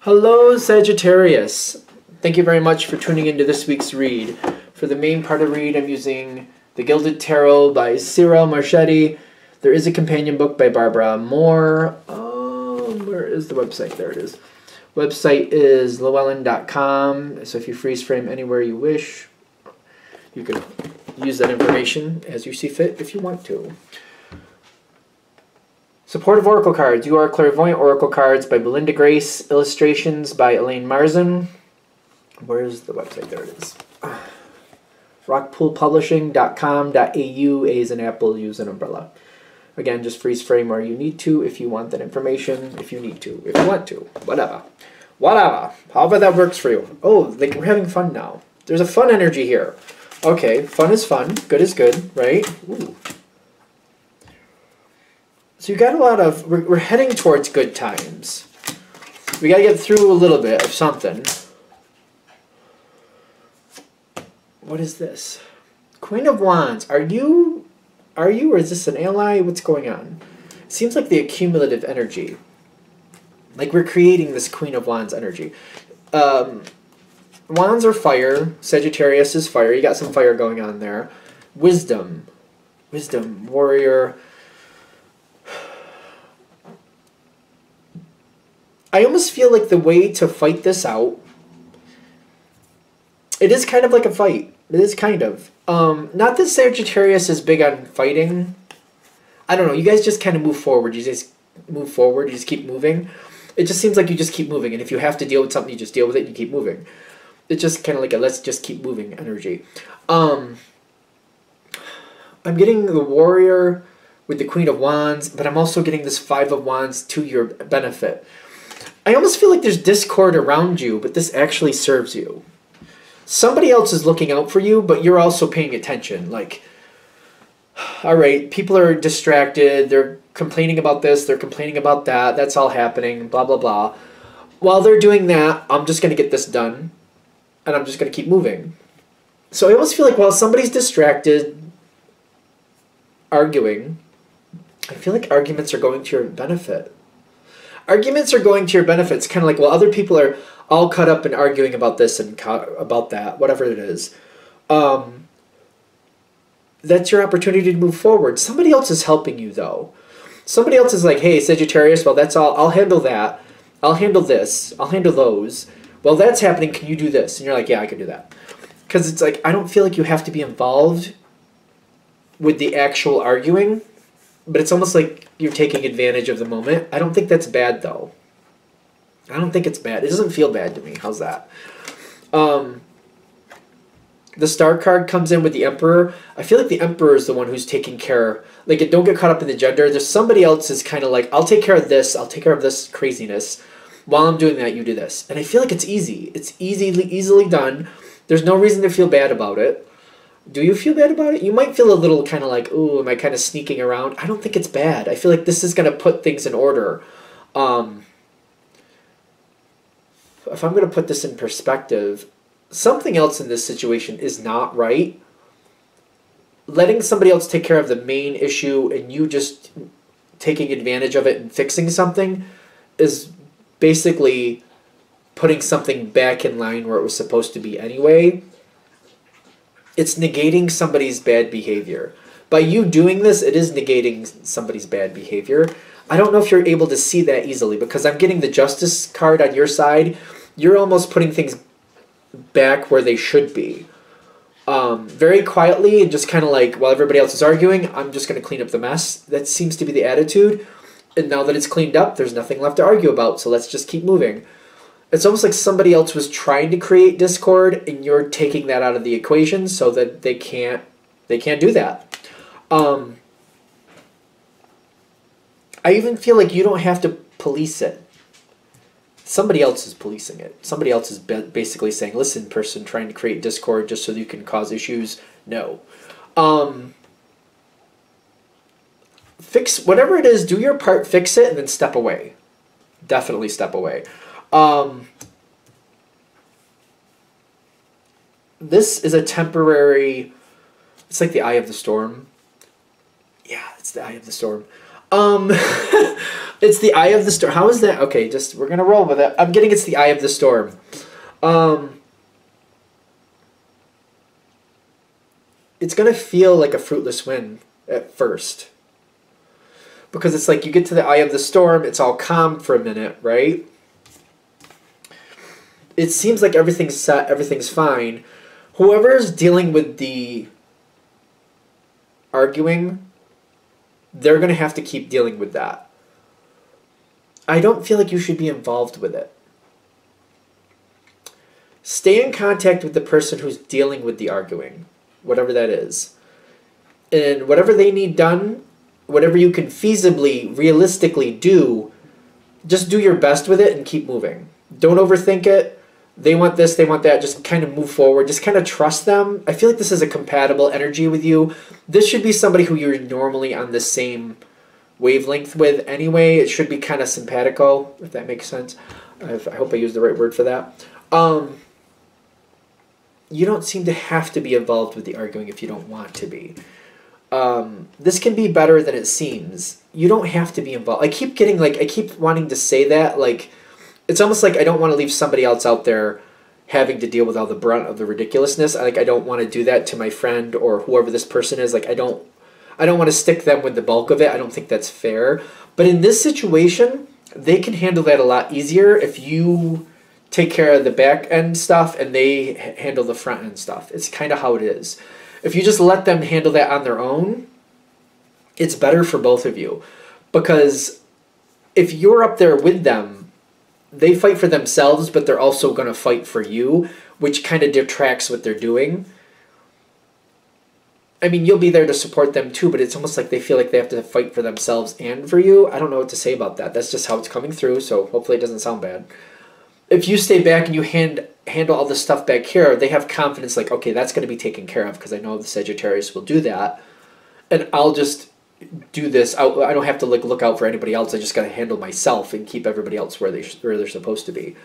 Hello, Sagittarius. Thank you very much for tuning into this week's read. For the main part of the read, I'm using The Gilded Tarot by Cyril Marchetti. There is a companion book by Barbara Moore. Where is the website? There it is. Website is llewellyn.com. So if you freeze frame anywhere you wish, you can use that information as you see fit if you want to. Supportive Oracle Cards. You Are Clairvoyant Oracle Cards by Belinda Grace. Illustrations by Elaine Marzin. Where's the website? There it is. rockpoolpublishing.com.au. A is an apple, U is an umbrella. Again, just freeze frame where you need to if you want that information, if you need to, if you want to, whatever. Whatever. However that works for you. Oh, like we're having fun now. There's a fun energy here. Okay, fun is fun. Good is good, right? Ooh. So you got a lot of, we're heading towards good times. We got to get through a little bit of something. What is this? Queen of Wands. Are you or is this an ally? What's going on? It seems like the accumulative energy. Like we're creating this Queen of Wands energy. Wands are fire. Sagittarius is fire. You got some fire going on there. Wisdom. Wisdom. Warrior. I almost feel like the way to fight this out, it is kind of like a fight. It is kind of. Not that Sagittarius is big on fighting. I don't know. You guys just kind of move forward. You just move forward. You just keep moving. It just seems like you just keep moving. And if you have to deal with something, you just deal with it and you keep moving. It's just kind of like a let's just keep moving energy. I'm getting the Warrior with the Queen of Wands, but I'm also getting this Five of Wands to your benefit. I almost feel like there's discord around you, but this actually serves you. Somebody else is looking out for you, but you're also paying attention. Like, all right, people are distracted. They're complaining about this. They're complaining about that. That's all happening, blah, blah, blah. While they're doing that, I'm just going to get this done, and I'm just going to keep moving. So I almost feel like while somebody's distracted, arguing, I feel like arguments are going to your benefit. Arguments are going to your benefit. It's kind of like, well, other people are all caught up in arguing about this and about that, whatever it is. That's your opportunity to move forward. Somebody else is helping you, though. Somebody else is like, hey, Sagittarius, well, that's all. I'll handle that. I'll handle this. I'll handle those. Well, that's happening. Can you do this? And you're like, yeah, I can do that. Because it's like, I don't feel like you have to be involved with the actual arguing, but it's almost like you're taking advantage of the moment. I don't think that's bad, though. I don't think it's bad. It doesn't feel bad to me. How's that? The Star card comes in with the Emperor. I feel like the Emperor is the one who's taking care. Like, don't get caught up in the gender. There's somebody else is kind of like, I'll take care of this. I'll take care of this craziness. While I'm doing that, you do this. And I feel like it's easy. It's easily done. There's no reason to feel bad about it. Do you feel bad about it? You might feel a little kind of like, ooh, am I kind of sneaking around? I don't think it's bad. I feel like this is going to put things in order. If I'm going to put this in perspective, something else in this situation is not right. Letting somebody else take care of the main issue and you just taking advantage of it and fixing something is basically putting something back in line where it was supposed to be anyway. It's negating somebody's bad behavior. By you doing this, it is negating somebody's bad behavior. I don't know if you're able to see that easily because I'm getting the Justice card on your side. You're almost putting things back where they should be. Very quietly and just kind of like, while everybody else is arguing, I'm just going to clean up the mess. That seems to be the attitude. And now that it's cleaned up, there's nothing left to argue about, so let's just keep moving. It's almost like somebody else was trying to create discord and you're taking that out of the equation so that they can't do that. I even feel like you don't have to police it. Somebody else is policing it. Somebody else is basically saying, listen, person trying to create discord just so you can cause issues. No. Fix whatever it is, do your part, fix it, and then step away. Definitely step away. This is a temporary, it's like the eye of the storm. Yeah, it's the eye of the storm. Um, it's the eye of the storm. How is that? Okay, just we're gonna roll with it. I'm getting it's the eye of the storm. It's gonna feel like a fruitless win at first. Because it's like you get to the eye of the storm, it's all calm for a minute, right? It seems like everything's set, everything's fine. Whoever's dealing with the arguing, they're going to have to keep dealing with that. I don't feel like you should be involved with it. Stay in contact with the person who's dealing with the arguing, whatever that is. And whatever they need done, whatever you can feasibly, realistically do, just do your best with it and keep moving. Don't overthink it. They want this, they want that. Just kind of move forward. Just kind of trust them. I feel like this is a compatible energy with you. This should be somebody who you're normally on the same wavelength with anyway. It should be kind of simpatico, if that makes sense. I hope I used the right word for that. You don't seem to have to be involved with the arguing if you don't want to be. This can be better than it seems. You don't have to be involved. I keep wanting to say that, like, it's almost like I don't want to leave somebody else out there having to deal with all the brunt of the ridiculousness. I don't want to do that to my friend or whoever this person is. Like, I don't want to stick them with the bulk of it. I don't think that's fair. But in this situation, they can handle that a lot easier if you take care of the back end stuff and they handle the front end stuff. It's kind of how it is. If you just let them handle that on their own, it's better for both of you. Because if you're up there with them, they fight for themselves, but they're also going to fight for you, which kind of detracts what they're doing. I mean, you'll be there to support them too, but it's almost like they feel like they have to fight for themselves and for you. I don't know what to say about that. That's just how it's coming through, so hopefully it doesn't sound bad. If you stay back and you handle all this stuff back here, they have confidence like, okay, that's going to be taken care of because I know the Sagittarius will do that. And I'll just do this. I don't have to look out for anybody else. I just got to handle myself and keep everybody else where they're supposed to be.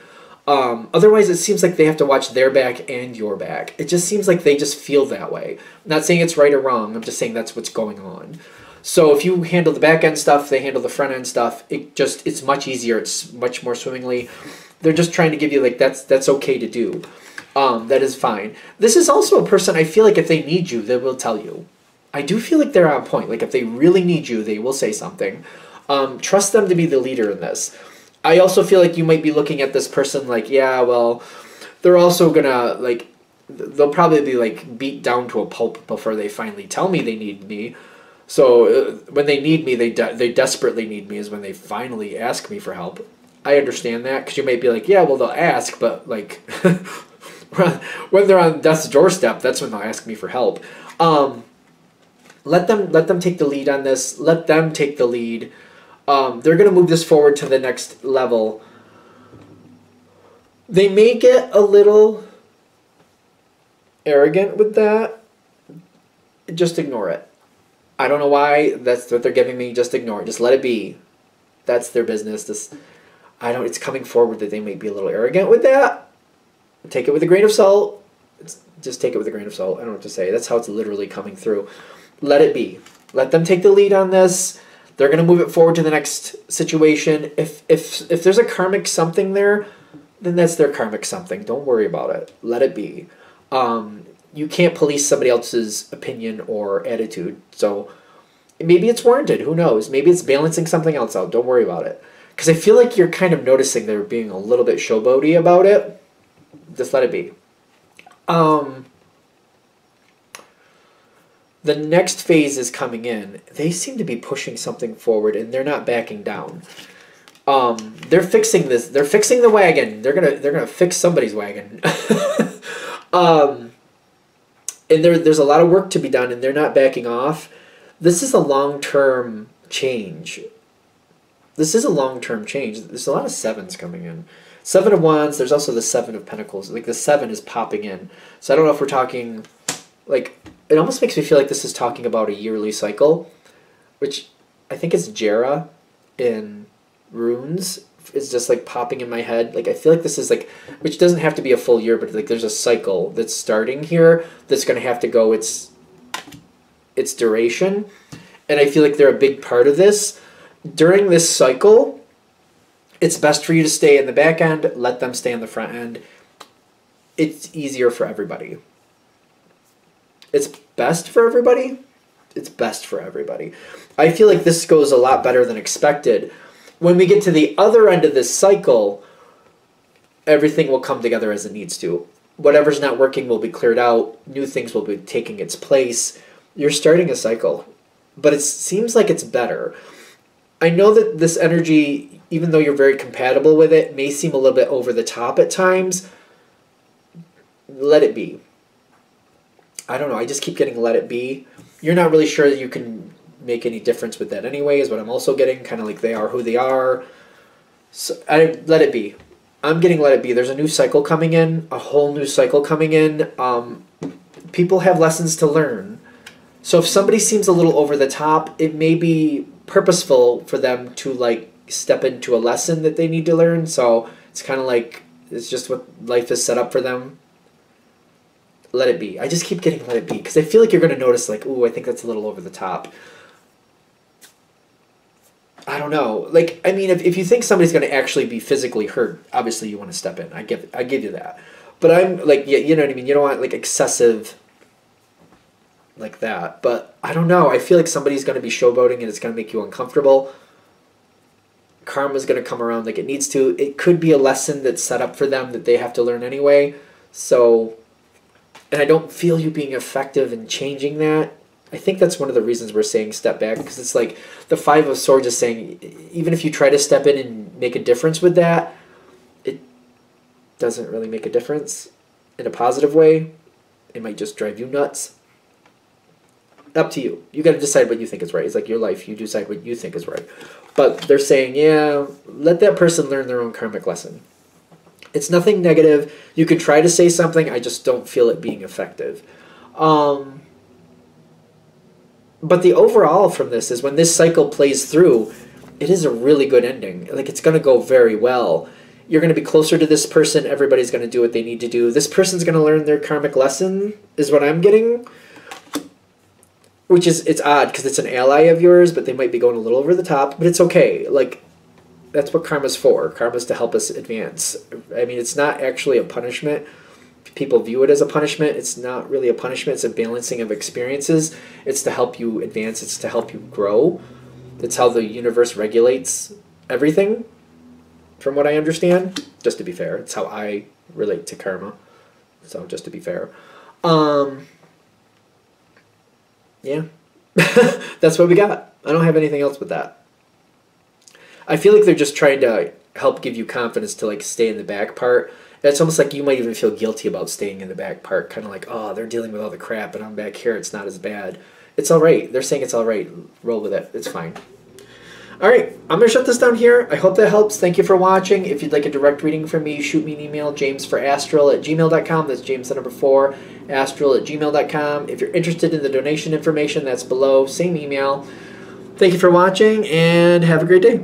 Otherwise, it seems like they have to watch their back and your back. It just seems like they just feel that way. I'm not saying it's right or wrong. I'm just saying that's what's going on. So if you handle the back end stuff, they handle the front end stuff. It's much easier. It's much more swimmingly. They're just trying to give you like that's okay to do. That is fine. This is also a person I feel like if they need you, they will tell you. I do feel like they're on point. Like if they really need you, they will say something. Trust them to be the leader in this. I also feel like you might be looking at this person like, yeah, well, they're also gonna like, they'll probably be like beat down to a pulp before they finally tell me they need me. So when they need me, they desperately need me is when they finally ask me for help. I understand that because you might be like, yeah, well, they'll ask, but like when they're on death's doorstep, that's when they'll ask me for help. Let them take the lead on this. Let them take the lead. They're going to move this forward to the next level. They may get a little arrogant with that. Just ignore it. I don't know why. That's what they're giving me. Just ignore it. Just let it be. That's their business. It's coming forward that they may be a little arrogant with that. Take it with a grain of salt. Just take it with a grain of salt. I don't know what to say. That's how it's literally coming through. Let it be. Let them take the lead on this. They're going to move it forward to the next situation. If there's a karmic something there, then that's their karmic something. Don't worry about it. Let it be. You can't police somebody else's opinion or attitude. So maybe it's warranted. Who knows? Maybe it's balancing something else out. Don't worry about it. Because I feel like you're kind of noticing they're being a little bit showboaty about it. Just let it be. The next phase is coming in. They seem to be pushing something forward, and they're not backing down. They're fixing this. They're fixing the wagon. They're gonna fix somebody's wagon. And there's a lot of work to be done, and they're not backing off. This is a long-term change. This is a long-term change. There's a lot of sevens coming in. Seven of Wands. There's also the Seven of Pentacles. Like the seven is popping in. So I don't know if we're talking like. It almost makes me feel like this is talking about a yearly cycle, which I think is Jera in runes. It's just like popping in my head. Like I feel like this is like, which doesn't have to be a full year, but like there's a cycle that's starting here that's going to have to go its duration. And I feel like they're a big part of this. During this cycle, it's best for you to stay in the back end, let them stay in the front end. It's easier for everybody. It's best for everybody. It's best for everybody. I feel like this goes a lot better than expected. When we get to the other end of this cycle, everything will come together as it needs to. Whatever's not working will be cleared out. New things will be taking its place. You're starting a cycle, but it seems like it's better. I know that this energy, even though you're very compatible with it, may seem a little bit over the top at times. Let it be. I don't know. I just keep getting let it be. You're not really sure that you can make any difference with that anyway, is what I'm also getting. Kind of like they are who they are. So let it be. I'm getting let it be. There's a new cycle coming in, a whole new cycle coming in. People have lessons to learn. So if somebody seems a little over the top, it may be purposeful for them to like step into a lesson that they need to learn. So it's kind of like it's just what life is set up for them. Let it be. I just keep getting let it be because I feel like you're going to notice like, ooh, I think that's a little over the top. I don't know. Like, I mean, if you think somebody's going to actually be physically hurt, obviously you want to step in. I give you that. But I'm like, yeah, you know what I mean? You don't want like excessive like that. But I don't know. I feel like somebody's going to be showboating and it's going to make you uncomfortable. Karma's going to come around like it needs to. It could be a lesson that's set up for them that they have to learn anyway. So, and I don't feel you being effective in changing that. I think that's one of the reasons we're saying step back, because it's like the Five of Swords is saying even if you try to step in and make a difference with that, it doesn't really make a difference in a positive way. It might just drive you nuts. Up to you. You got to decide what you think is right. It's like your life. You decide what you think is right. But they're saying, yeah, let that person learn their own karmic lesson. It's nothing negative. You can try to say something. I just don't feel it being effective. But the overall from this is when this cycle plays through, it is a really good ending. Like, it's going to go very well. You're going to be closer to this person. Everybody's going to do what they need to do. This person's going to learn their karmic lesson, is what I'm getting. Which is, it's odd because it's an ally of yours, but they might be going a little over the top. But it's okay. Like, that's what karma's for. Karma's to help us advance. I mean, it's not actually a punishment. People view it as a punishment. It's not really a punishment. It's a balancing of experiences. It's to help you advance. It's to help you grow. That's how the universe regulates everything, from what I understand. Just to be fair. It's how I relate to karma. So, just to be fair. Yeah. That's what we got. I don't have anything else with that. I feel like they're just trying to help give you confidence to like stay in the back part. It's almost like you might even feel guilty about staying in the back part. Kind of like, oh, they're dealing with all the crap and I'm back here. It's not as bad. It's all right. They're saying it's all right. Roll with it. It's fine. All right. I'm going to shut this down here. I hope that helps. Thank you for watching. If you'd like a direct reading from me, shoot me an email, jamesforastral@gmail.com. That's James the number 4, astral@gmail.com. If you're interested in the donation information, that's below. Same email. Thank you for watching and have a great day.